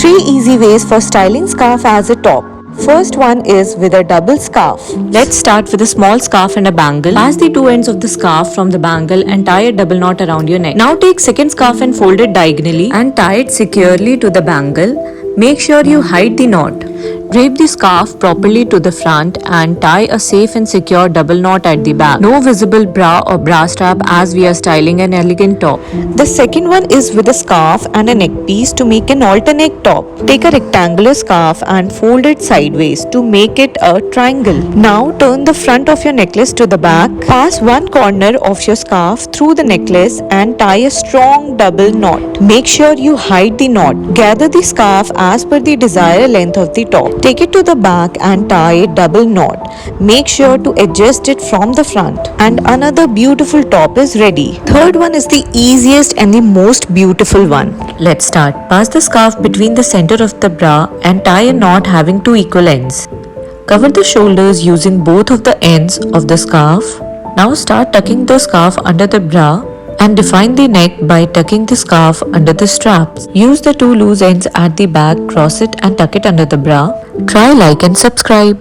3 easy ways for styling scarf as a top. First one is with a double scarf. Let's start with a small scarf and a bangle. Pass the two ends of the scarf from the bangle and tie a double knot around your neck. Now take second scarf and fold it diagonally and tie it securely to the bangle. Make sure you hide the knot. Drape the scarf properly to the front and tie a safe and secure double knot at the back. No visible bra or bra strap as we are styling an elegant top. The second one is with a scarf and a neck piece to make an alternate top. Take a rectangular scarf and fold it sideways to make it a triangle. Now turn the front of your necklace to the back. Pass one corner of your scarf through the necklace and tie a strong double knot. Make sure you hide the knot. Gather the scarf as per the desired length of the top. Take it to the back and tie a double knot. Make sure to adjust it from the front. And another beautiful top is ready. Third one is the easiest and the most beautiful one. Let's start. Pass the scarf between the center of the bra and tie a knot having two equal ends. Cover the shoulders using both of the ends of the scarf. Now start tucking the scarf under the bra and define the neck by tucking the scarf under the straps. Use the two loose ends at the back, cross it and tuck it under the bra. Try, like and subscribe.